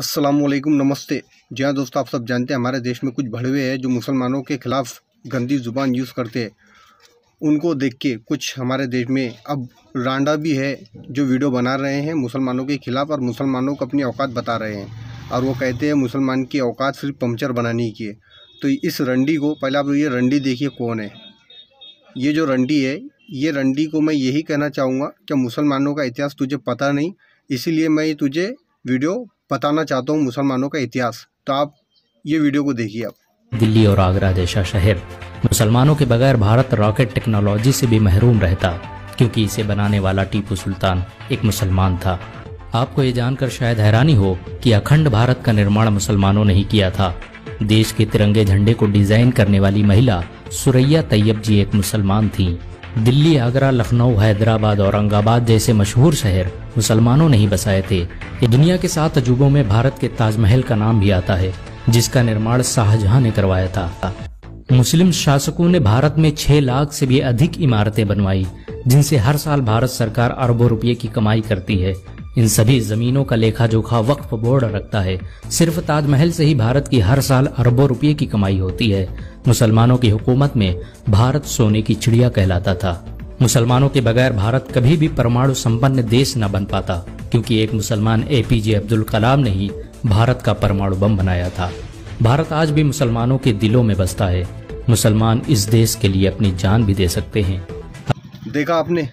अस्सलामुअलैकुम, नमस्ते। जी हाँ दोस्तों, आप सब जानते हैं हमारे देश में कुछ भड़वे हैं जो मुसलमानों के ख़िलाफ़ गंदी ज़ुबान यूज़ करते हैं। उनको देख के कुछ हमारे देश में अब रांडा भी है जो वीडियो बना रहे हैं मुसलमानों के ख़िलाफ़ और मुसलमानों को अपनी औकात बता रहे हैं। और वो कहते हैं मुसलमान की औकात सिर्फ पंचर बनाने की है। तो इस रंडी को पहले आप ये रंडी देखिए कौन है। ये जो रंडी है, ये रंडी को मैं यही कहना चाहूँगा कि मुसलमानों का इतिहास तुझे पता नहीं, इसीलिए मैं तुझे वीडियो बताना चाहता हूँ मुसलमानों का इतिहास। तो आप ये वीडियो को देखिए। आप दिल्ली और आगरा जैसा शहर मुसलमानों के बगैर भारत रॉकेट टेक्नोलॉजी से भी महरूम रहता, क्योंकि इसे बनाने वाला टीपू सुल्तान एक मुसलमान था। आपको ये जानकर शायद हैरानी हो कि अखंड भारत का निर्माण मुसलमानों ने ही किया था। देश के तिरंगे झंडे को डिजाइन करने वाली महिला सुरैया तैयब जी एक मुसलमान थीं। दिल्ली, आगरा, लखनऊ, हैदराबाद, औरंगाबाद जैसे मशहूर शहर मुसलमानों ने ही बसाए थे। ये दुनिया के 7 अजूबों में भारत के ताजमहल का नाम भी आता है, जिसका निर्माण शाहजहां ने करवाया था। मुस्लिम शासकों ने भारत में 6 लाख से भी अधिक इमारतें बनवाई, जिनसे हर साल भारत सरकार अरबों रुपये की कमाई करती है। इन सभी जमीनों का लेखा जोखा वक्फ बोर्ड रखता है। सिर्फ ताजमहल से ही भारत की हर साल अरबों रुपये की कमाई होती है। मुसलमानों की हुकूमत में भारत सोने की चिड़िया कहलाता था। मुसलमानों के बगैर भारत कभी भी परमाणु संपन्न देश न बन पाता, क्योंकि एक मुसलमान APJ अब्दुल कलाम ने ही भारत का परमाणु बम बनाया था। भारत आज भी मुसलमानों के दिलों में बसता है। मुसलमान इस देश के लिए अपनी जान भी दे सकते हैं। देखा आपने,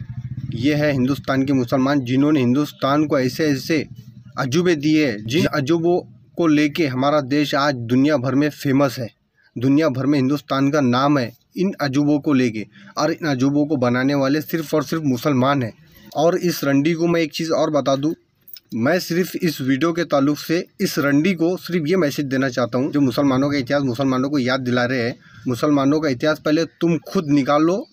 ये है हिंदुस्तान के मुसलमान, जिन्होंने हिंदुस्तान को ऐसे ऐसे अजूबे दिए, जिन अजूबों को लेके हमारा देश आज दुनिया भर में फेमस है। दुनिया भर में हिंदुस्तान का नाम है इन अजूबों को लेके, और इन अजूबों को बनाने वाले सिर्फ़ और सिर्फ मुसलमान हैं। और इस रंडी को मैं एक चीज़ और बता दूं, मैं सिर्फ इस वीडियो के ताल्लुक़ से इस रंडी को सिर्फ ये मैसेज देना चाहता हूं, जो मुसलमानों का इतिहास मुसलमानों को याद दिला रहे हैं। मुसलमानों का इतिहास पहले तुम खुद निकालो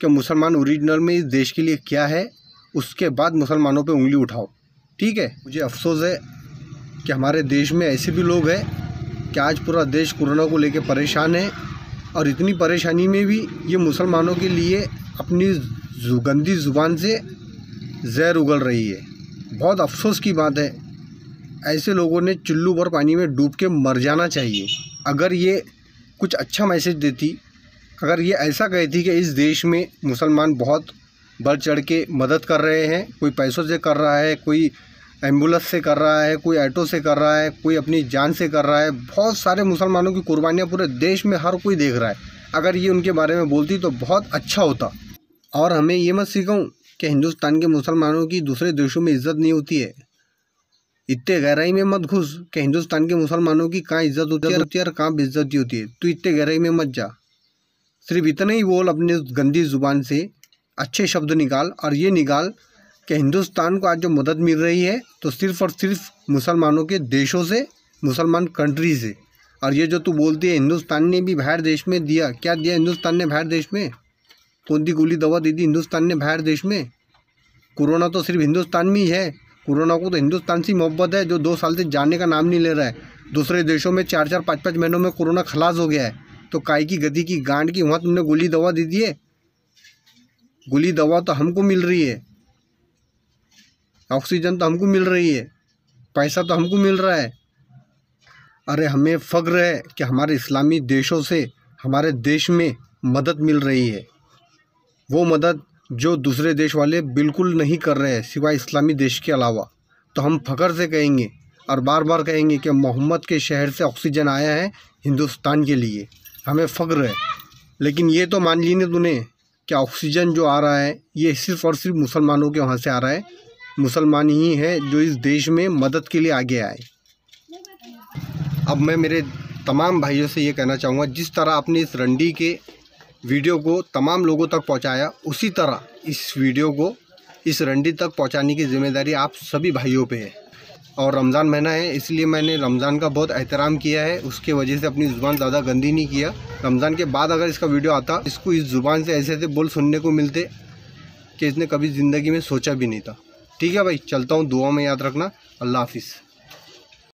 कि मुसलमान ओरिजिनल में इस देश के लिए क्या है, उसके बाद मुसलमानों पे उंगली उठाओ, ठीक है। मुझे अफसोस है कि हमारे देश में ऐसे भी लोग हैं कि आज पूरा देश कोरोना को लेके परेशान है, और इतनी परेशानी में भी ये मुसलमानों के लिए अपनी गंदी ज़ुबान से जहर उगल रही है। बहुत अफसोस की बात है। ऐसे लोगों ने चुल्लू भर पानी में डूब के मर जाना चाहिए। अगर ये कुछ अच्छा मैसेज देती, अगर ये ऐसा कहती कि इस देश में मुसलमान बहुत बढ़ चढ़ के मदद कर रहे हैं, कोई पैसों से कर रहा है, कोई एम्बुलेंस से कर रहा है, कोई ऑटो से कर रहा है, कोई अपनी जान से कर रहा है, बहुत सारे मुसलमानों की कुर्बानियाँ पूरे देश में हर कोई देख रहा है। अगर ये उनके बारे में बोलती तो बहुत अच्छा होता। और हमें ये मत सिखाऊं कि हिंदुस्तान के मुसलमानों की दूसरे देशों में इज्जत नहीं होती है। इतने गहराई में मत घुस कि हिंदुस्तान के मुसलमानों की कहाँ इज्जत होती है और कहाँ बेइज्जती होती है। तू इतने गहराई में मत जा, सिर्फ इतना ही बोल अपनी गंदी ज़ुबान से, अच्छे शब्द निकाल, और ये निकाल कि हिंदुस्तान को आज जो मदद मिल रही है तो सिर्फ़ और सिर्फ मुसलमानों के देशों से, मुसलमान कंट्री से। और ये जो तू बोलती है हिंदुस्तान ने भी बाहर देश में दिया, क्या दिया हिंदुस्तान ने बाहर देश में? कौन सी गोली दवा दी थी हिंदुस्तान ने बाहर देश में? कोरोना तो सिर्फ हिंदुस्तान में ही है। कोरोना को तो हिंदुस्तान से मोहब्बत है, जो 2 साल से जानने का नाम नहीं ले रहा है। दूसरे देशों में 4-4, 5-5 महीनों में कोरोना खलास हो गया है। तो काय की गति की गांड की, वहाँ तुमने गोली दवा दे दी है। गोली दवा तो हमको मिल रही है, ऑक्सीजन तो हमको मिल रही है, पैसा तो हमको मिल रहा है। अरे हमें फ़ख्र है कि हमारे इस्लामी देशों से हमारे देश में मदद मिल रही है, वो मदद जो दूसरे देश वाले बिल्कुल नहीं कर रहे हैं सिवाय इस्लामी देश के अलावा। तो हम फ़ख्र से कहेंगे और बार बार कहेंगे कि मोहम्मद के शहर से ऑक्सीजन आया है हिंदुस्तान के लिए, हमें फ़ख्र है। लेकिन ये तो मान ली नहीं तूने कि ऑक्सीजन जो आ रहा है ये सिर्फ़ और सिर्फ मुसलमानों के वहाँ से आ रहा है। मुसलमान ही है जो इस देश में मदद के लिए आगे आए। अब मैं मेरे तमाम भाइयों से ये कहना चाहूँगा, जिस तरह आपने इस रंडी के वीडियो को तमाम लोगों तक पहुँचाया, उसी तरह इस वीडियो को इस रंडी तक पहुँचाने की ज़िम्मेदारी आप सभी भाइयों पे है। और रमज़ान महीना है, इसलिए मैंने रमज़ान का बहुत एहतराम किया है, उसके वजह से अपनी ज़ुबान ज़्यादा गंदी नहीं किया। रमज़ान के बाद अगर इसका वीडियो आता, इसको इस ज़ुबान से ऐसे ऐसे बोल सुनने को मिलते कि इसने कभी ज़िंदगी में सोचा भी नहीं था। ठीक है भाई, चलता हूँ, दुआ में याद रखना। अल्लाह हाफिज़।